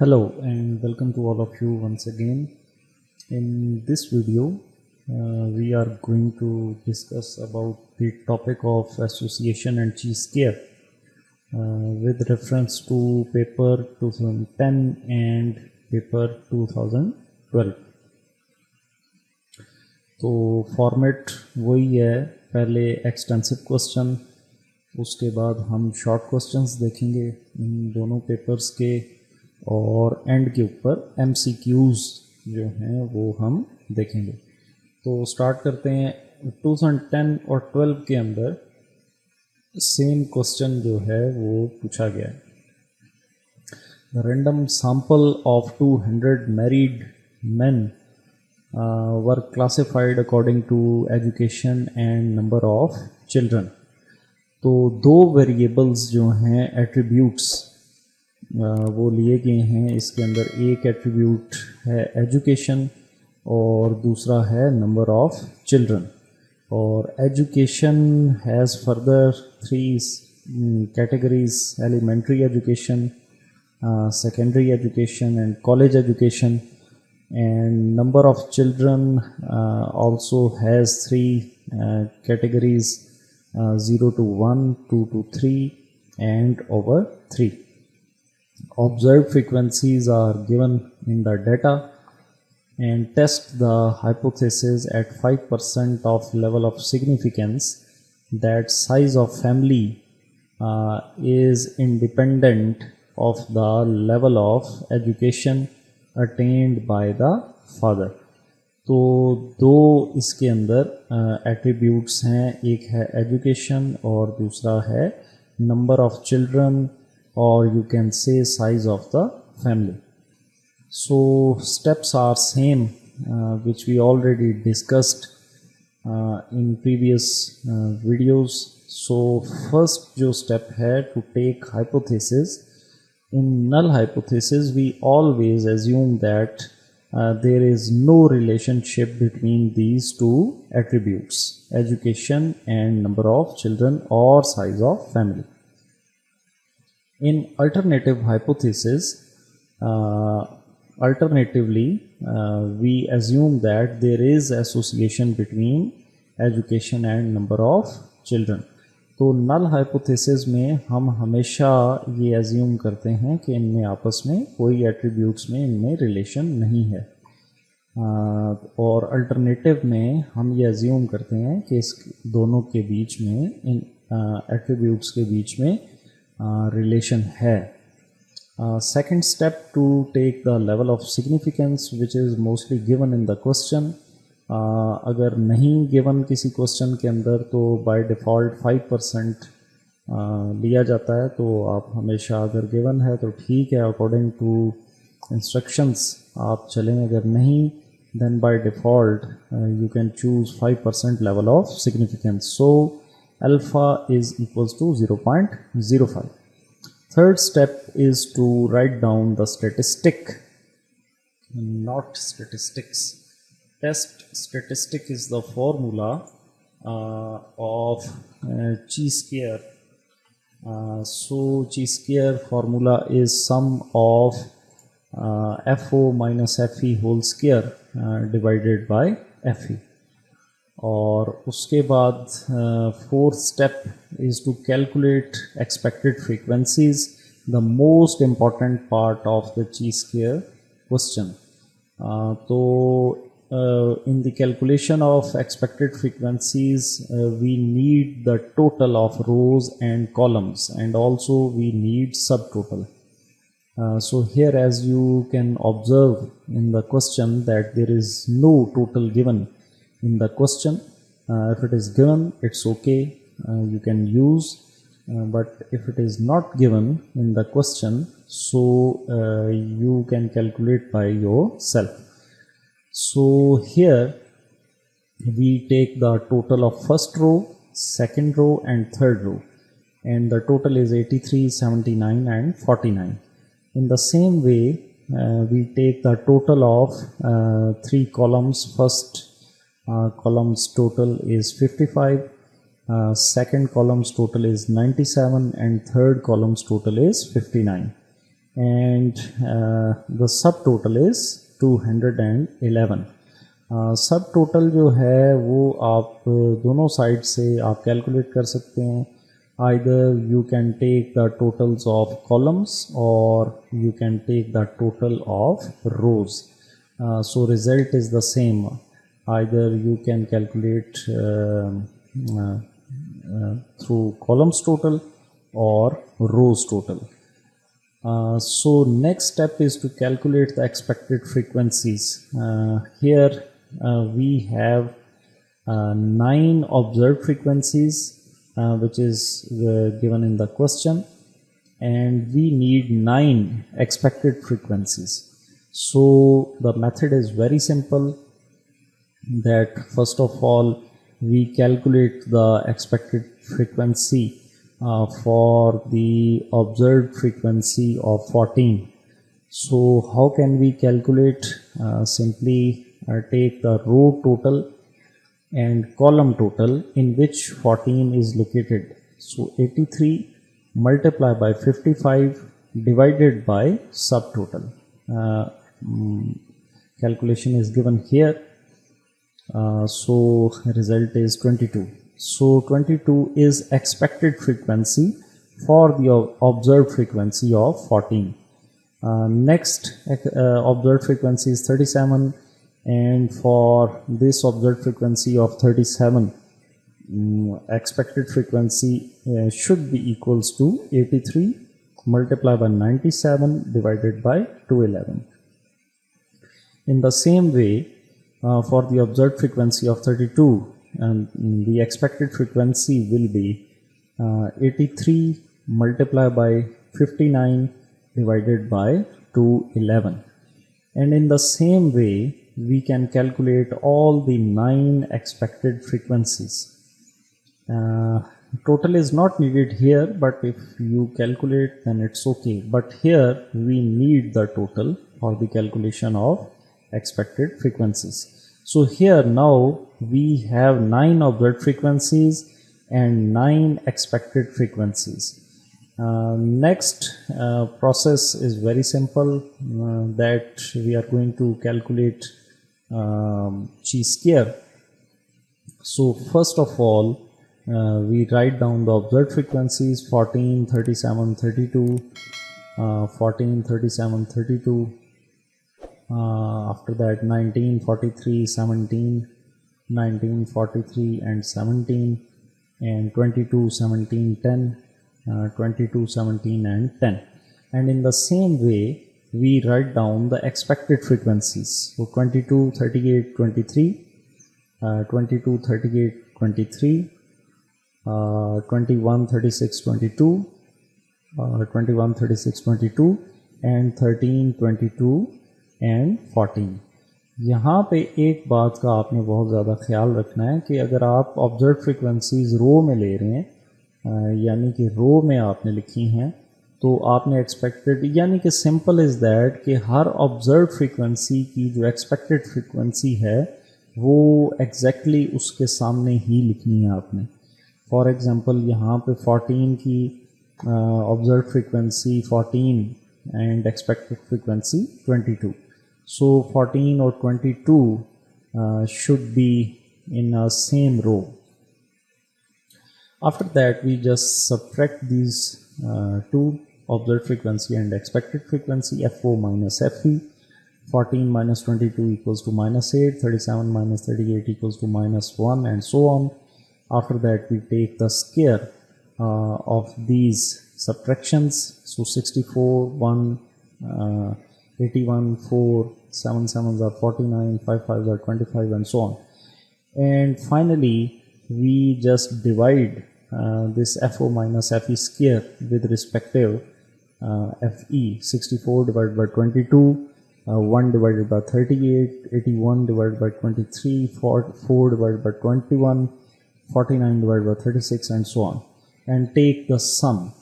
Hello and welcome to all of you once again. In this video, we are going to discuss about the topic of association and chi-square with reference to paper 2010 and paper 2012. तो format वही है, पहले extensive question, उसके बाद हम short questions देखेंगे इन दोनों papers के, और एंड के ऊपर MCQs जो हैं वो हम देखेंगे। तो स्टार्ट करते हैं। 2010 और 12 के अंदर सेम क्वेश्चन जो है वो पूछा गया है। The random sample of 200 married men were classified according to education and number of children। तो दो वेरिएबल्स जो हैं एट्रीब्यूट्स वो लिए गए हैं। इसके अंदर एक एट्रीब्यूट है एजुकेशन और दूसरा है नंबर ऑफ चिल्ड्रन। और education has further 3 categories: elementary education, secondary education and college education. And number of children also has 3 categories: 0 to 1, 2 to 3 and over 3. Observed frequencies are given in the data and test the hypothesis at 5% of level of significance that size of family is independent of the level of education attained by the father। तो दो इसके अंदर attributes हैं, एक है education और दूसरा है number of children, or you can say size of the family। So steps are same which we already discussed in previous videos। So first जो step है to take hypothesis। In null hypothesis we always assume that there is no relationship between these two attributes, education and number of children or size of family। In alternative hypothesis, alternatively we assume that there is association between education and number of children। तो null hypothesis में हम हमेशा ये assume करते हैं कि इनमें आपस में कोई attributes में इनमें relation नहीं है, और alternative में हम ये assume करते हैं कि इस दोनों के बीच में, इन attributes के बीच में relation है। Second step to take the level of significance which is mostly given in the question। अगर नहीं given किसी question के अंदर तो by default 5% लिया जाता है। तो आप हमेशा अगर given है तो ठीक है, according to instructions आप चलें। अगर नहीं then by default you can choose 5% level of significance। So alpha is equals to 0.05। Third step is to write down the statistic, not statistics। Test statistic is the formula of chi-square। So chi-square formula is sum of FO minus FE whole square divided by FE। और उसके बाद fourth step is to calculate expected frequencies, the most important part of the chi-square question। तो in the calculation of expected frequencies we need the total of rows and columns, and also we need subtotal। So here, as you can observe in the question, that there is no total given in the question। If it is given, it's okay, you can use, but if it is not given in the question, so you can calculate by yourself। So here we take the total of first row, second row and third row, and the total is 83, 79 and 49। In the same way we take the total of 3 columns। First columns total is 55, second columns total is 97 and third columns total is 59। and the subtotal is 211. सब total जो है वो आप दोनों side से आप calculate कर सकते हैं. either you can take the totals of columns or you can take the total of rows. So result is the same. Either you can calculate through columns total or rows total. So next step is to calculate the expected frequencies. Here we have 9 observed frequencies which is given in the question, and we need 9 expected frequencies. So the method is very simple, that first of all we calculate the expected frequency for the observed frequency of 14. So how can we calculate? Simply take the row total and column total in which 14 is located. So 83 multiplied by 55 divided by subtotal. Calculation is given here. So result is 22. So 22 is expected frequency for the observed frequency of 14. Next observed frequency is 37, and for this observed frequency of 37, expected frequency should be equals to 83 multiplied by 97 divided by 211. In the same way, for the observed frequency of 32, and the expected frequency will be 83 multiplied by 59 divided by 211. And in the same way, we can calculate all the 9 expected frequencies. Total is not needed here, but if you calculate then it's okay. But here we need the total for the calculation of expected frequencies. So here now we have 9 observed frequencies and 9 expected frequencies. Next process is very simple, that we are going to calculate chi-square. So first of all, we write down the observed frequencies: 14, 37, 32, 14, 37, 32. After that 19, 43, 17, 19, 43 and 17, and 22, 17, 10, 22, 17 and 10. And in the same way we write down the expected frequencies. So 22, 38, 23, 22, 38, 23, 21, 36, 22, 21, 36, 22 and 13, 22 and 14. यहाँ पे एक बात का आपने बहुत ज़्यादा ख्याल रखना है कि अगर आप ऑब्जर्व फ्रीक्वेंसीज रो में ले रहे हैं, यानी कि रो में आपने लिखी हैं, तो आपने एक्सपेक्टेड, यानी कि सिंपल इज़ दैट कि हर ऑब्जर्व फ्रीक्वेंसी की जो एक्सपेक्टेड फ्रीक्वेंसी है वो एग्जैक्टली उसके सामने ही लिखनी है आपने. फॉर एग्ज़ाम्पल यहाँ पे 14 की observe frequency 14 and expected frequency 22. So 14 or 22 should be in a same row. After that we just subtract these two, observed frequency and expected frequency, FO minus FE. 14 minus 22 equals to minus 8, 37 minus 38 equals to minus 1, and so on. After that we take the square of these subtractions. So 64, 1, 81, 4, 7 7s are 49, 5 5s are 25, and so on. And finally we just divide this FO minus FE square with respective FE. 64 divided by 22, 1 divided by 38, 81 divided by 23, 4 divided by 21, 49 divided by 36, and so on, and take the sum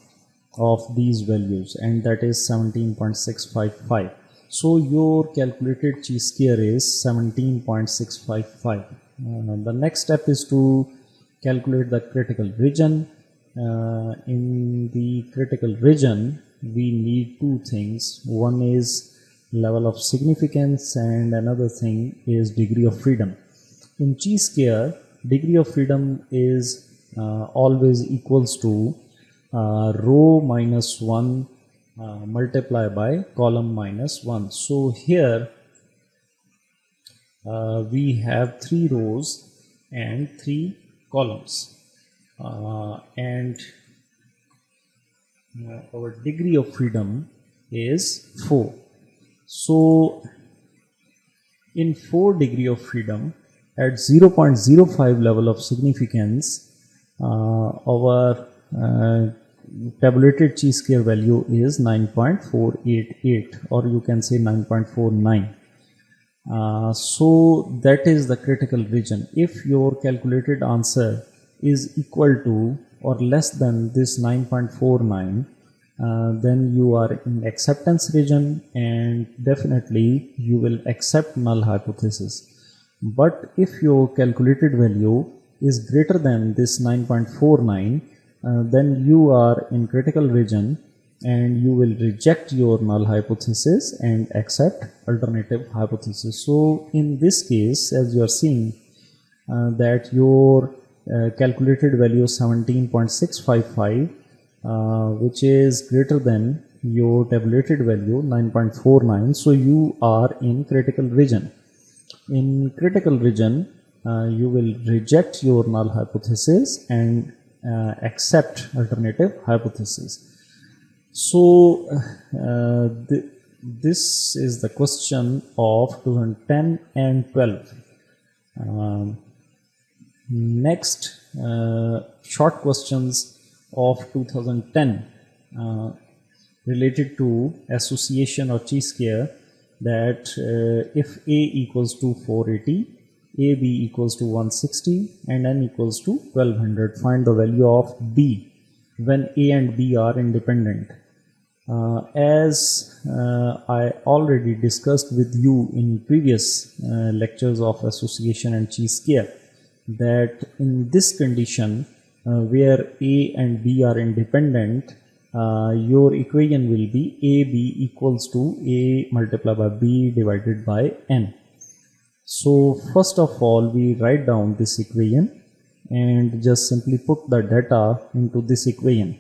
of these values, and that is 17.655. So your calculated chi-square is 17.655. The next step is to calculate the critical region. In the critical region we need two things. One is level of significance and another thing is degree of freedom. In chi-square, degree of freedom is always equals to row minus 1 multiplied by column minus 1. So here we have 3 rows and 3 columns, and our degree of freedom is 4. So in 4 degree of freedom at 0.05 level of significance, our tabulated chi-square value is 9.488, or you can say 9.49. So that is the critical region. If your calculated answer is equal to or less than this 9.49, then you are in acceptance region and definitely you will accept null hypothesis. But if your calculated value is greater than this 9.49, then you are in critical region and you will reject your null hypothesis and accept alternative hypothesis. So in this case, as you are seeing that your calculated value is 17.655, which is greater than your tabulated value 9.49. So you are in critical region. In critical region, you will reject your null hypothesis and accept alternative hypothesis. So this is the question of 2010 and 12. Next, short questions of 2010 related to association or chi-square, that if A equals to 480, AB equals to 160 and N equals to 1200, find the value of B when A and B are independent. As I already discussed with you in previous lectures of association and chi-square, that in this condition where A and B are independent, your equation will be AB equals to A multiplied by B divided by N. So first of all, we write down this equation and just simply put the data into this equation,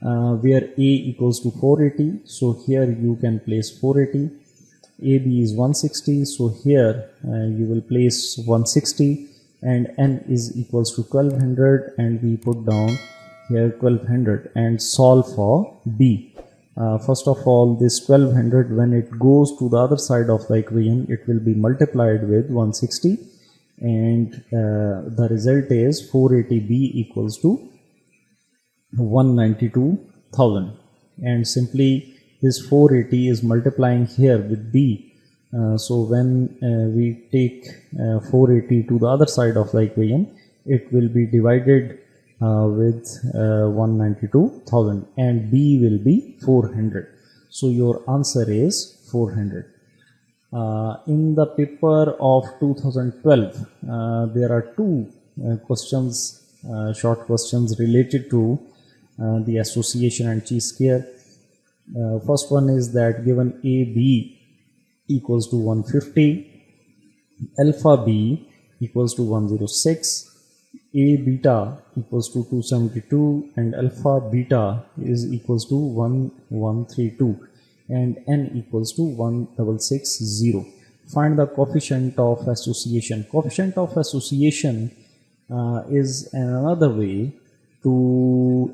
where A equals to 480. So here you can place 480. AB is 160. So here you will place 160, and N is equals to 1200, and we put down here 1200 and solve for B. First of all, this 1200, when it goes to the other side of the equation, it will be multiplied with 160, and the result is 480B equals to 192,000. And simply this 480 is multiplying here with B. So when we take 480 to the other side of the equation, it will be divided with 192,000, and B will be 400. So your answer is 400. In the paper of 2012, there are two questions, short questions related to the association and chi-square. First one is that given AB equals to 150, alpha B equals to 106, A beta equals to 272, and alpha beta is equals to 1132, and N equals to 1660. Find the coefficient of association. Coefficient of association is another way to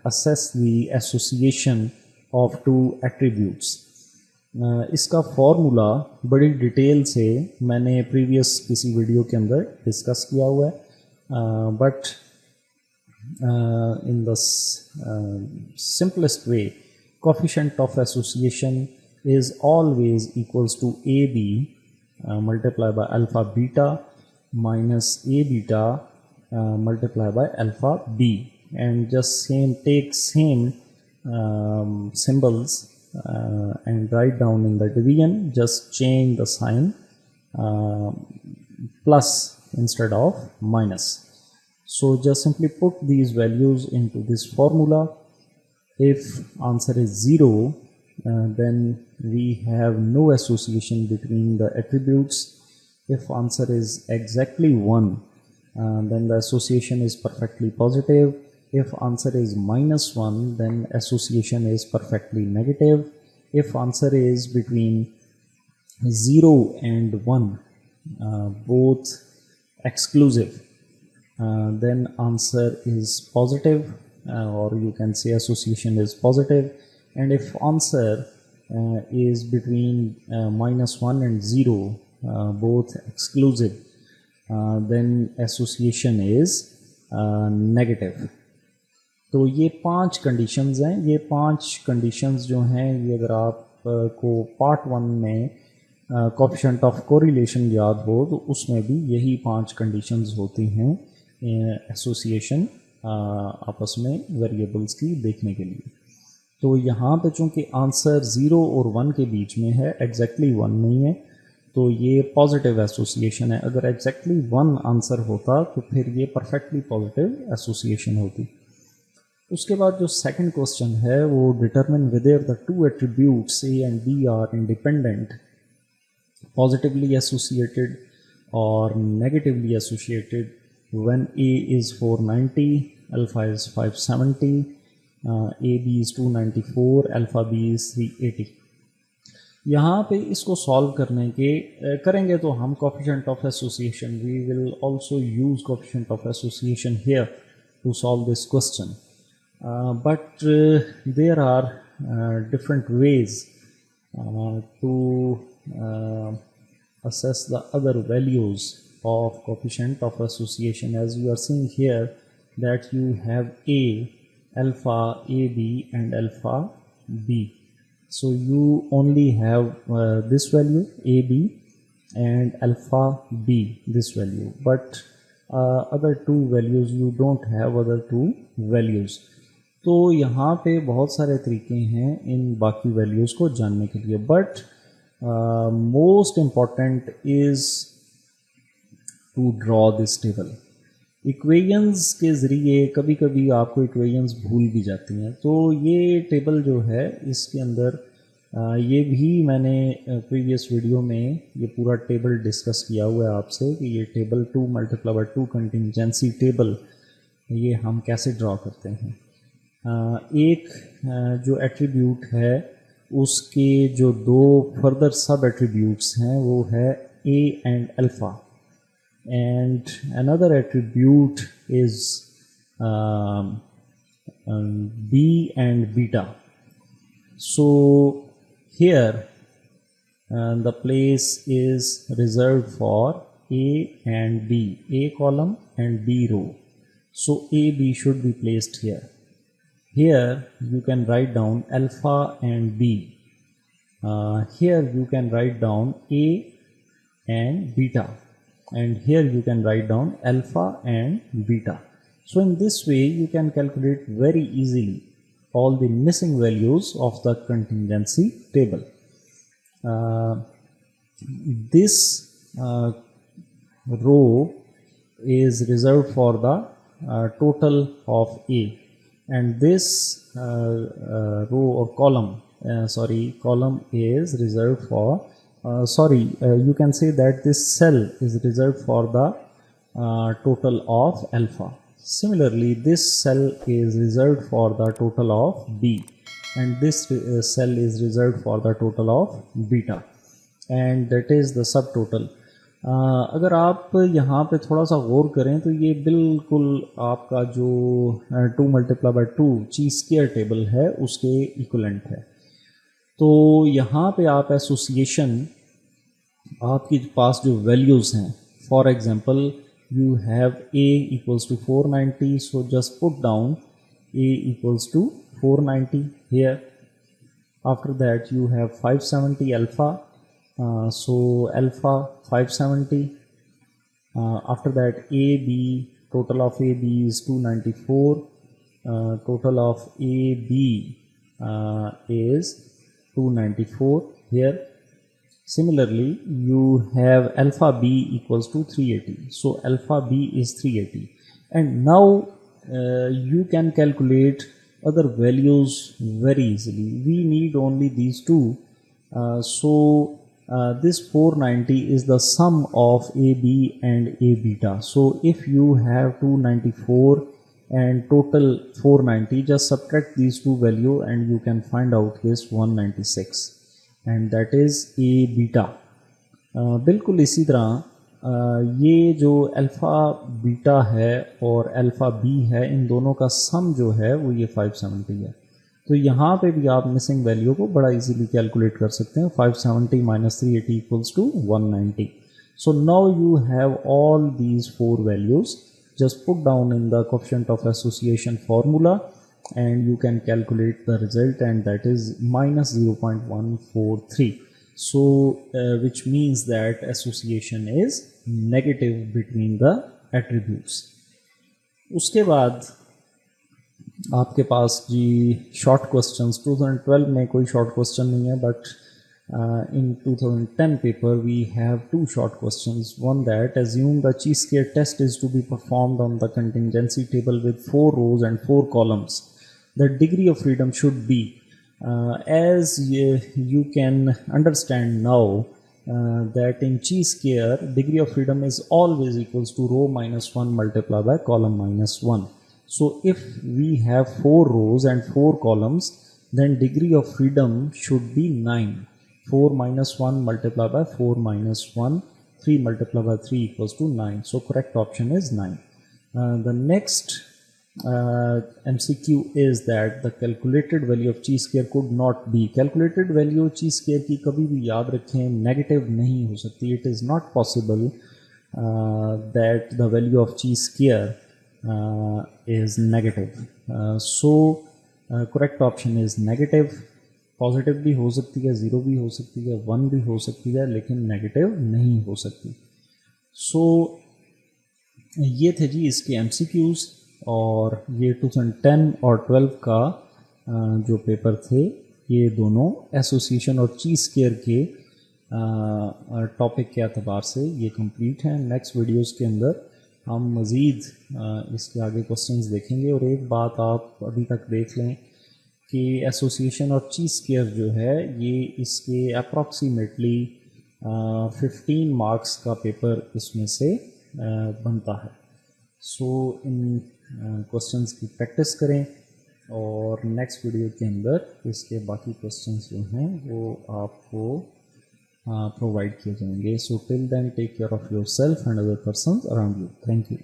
assess the association of two attributes. इसका formula बड़ी detail से मैंने previous किसी video के अंदर discuss किया हुआ है, but in the simplest way, coefficient of association is always equals to AB multiplied by alpha beta minus A beta multiplied by alpha B, and just take same symbols and write down in the division, just change the sign plus instead of minus. So just simply put these values into this formula, If answer is 0, then we have no association between the attributes. If answer is exactly 1, then the association is perfectly positive. If answer is -1, then association is perfectly negative. If answer is between 0 and 1, both exclusive, then answer is positive, or you can say association is positive. And if answer is between -1 and 0, both exclusive, then association is negative. तो ये 5 conditions हैं. ये 5 conditions जो हैं, ये अगर आप को पार्ट 1 में कोएफिशिएंट ऑफ कोरिलेशन याद हो तो उसमें भी यही 5 कंडीशंस होती हैं एसोसिएशन आपस में वेरिएबल्स की देखने के लिए. तो यहाँ पे चूँकि आंसर 0 और 1 के बीच में है, एग्जैक्टली 1 नहीं है, तो ये पॉजिटिव एसोसिएशन है. अगर एग्जैक्टली 1 आंसर होता तो फिर ये परफेक्टली पॉजिटिव एसोसिएशन होती. उसके बाद जो सेकंड क्वेश्चन है वो determine whether the two attributes A and B are independent, positively associated और negatively associated when A is 490, alpha is 570, AB is 294, alpha B is 380. यहाँ पे इसको सॉल्व करने के करेंगे तो हम coefficient of association, we will also use coefficient of association here to solve this question, but there are different ways to assess the other values of coefficient of association. As you are seeing here that you have A, alpha AB and alpha B. So you only have this value AB and alpha B, this value, but other two values you don't have other two values. तो यहाँ पे बहुत सारे तरीके हैं इन बाकी values को जानने के लिए, but most important is to draw this table. Equations के ज़रिए कभी कभी आपको इक्वेशंस भूल भी जाती हैं. तो ये टेबल जो है इसके अंदर ये भी मैंने प्रीवियस वीडियो में ये पूरा टेबल डिस्कस किया हुआ है आपसे कि ये टेबल 2 × 2 कंटिंजेंसी टेबल ये हम कैसे ड्रॉ करते हैं. एक जो एट्रीब्यूट है उसके जो 2 फर्दर सब एट्रीब्यूट्स हैं वो है A and alpha, and another attribute is B and beta. So here the place is reserved for A and B, A column and B row. So A, B should be placed here. Here you can write down alpha and B. Here you can write down A and beta, and here you can write down alpha and beta. So in this way you can calculate very easily all the missing values of the contingency table. This row is reserved for the total of A, and this row or column column is reserved for you can say that this cell is reserved for the total of alpha. Similarly, this cell is reserved for the total of B, and this cell is reserved for the total of beta, and that is the subtotal. अगर आप यहाँ पे थोड़ा सा गौर करें तो ये बिल्कुल आपका जो 2 × 2 ची स्क्वायर टेबल है उसके इक्वलेंट है. तो यहाँ पे आप एसोसिएशन आपके पास जो वैल्यूज़ हैं, for example you have A equals to 490, so just put down A equals to 490 here. After that you have 570 alpha, so alpha 570. After that AB, total of AB is 294, total of AB is 294 here. Similarly, you have alpha B equals to 380, so alpha B is 380. And now you can calculate other values very easily. We need only these two. This 490 is the sum of AB and A beta. So if you have 294 and total 490, just subtract these two value and you can find out this 196, and that is A beta. बिल्कुल इसी तरह ये जो alpha beta है और alpha B है, इन दोनों का सम जो है वो ये 570 है। तो यहाँ पे भी आप मिसिंग वैल्यू को बड़ा इजीली कैलकुलेट कर सकते हैं। 570 minus 380 equals to 190। So now you have all these 4 values, just put down in the coefficient of association formula and you can calculate the result, and that is minus 0.143. So which means that association is negative between the attributes. उसके बाद आपके पास जी short questions 2012 में कोई short question नहीं है, but in 2010 paper we have 2 short questions. One that assume the chi-square test is to be performed on the contingency table with 4 rows and 4 columns. The degree of freedom should be, as you can understand now, that in chi-square degree of freedom is always equals to row minus 1 multiplied by column minus 1. So if we have 4 rows and 4 columns, then degree of freedom should be 9. 4 minus 1 multiplied by 4 minus 1, 3 multiplied by 3 equals to 9. So correct option is 9. The next MCQ is that the calculated value of chi-square could not be. Calculated value chi-square की कभी भी याद रखें negative नहीं हो सकती. It is not possible that the value of chi-square is negative. Correct option is negative. Positive भी हो सकती है, 0 भी हो सकती है, 1 भी हो सकती है, लेकिन नेगेटिव नहीं हो सकती. ये थे जी इसके MCQs, और ये 2010 और 12 का जो पेपर थे, ये दोनों एसोसिएशन और chi-square के टॉपिक के अतबार से ये कंप्लीट हैं. नेक्स्ट वीडियोस के अंदर हम मज़ीद इसके आगे क्वेश्चंस देखेंगे. और एक बात आप अभी तक देख लें कि एसोसिएशन और chi-square जो है ये इसके अप्रॉक्सीमेटली 15 मार्क्स का पेपर इसमें से बनता है. इन क्वेश्चंस की प्रैक्टिस करें और नेक्स्ट वीडियो के अंदर इसके बाकी क्वेश्चंस जो हैं वो आपको प्रोवाइड किए जाएंगे. So till then take care of yourself and other persons around you. Thank you.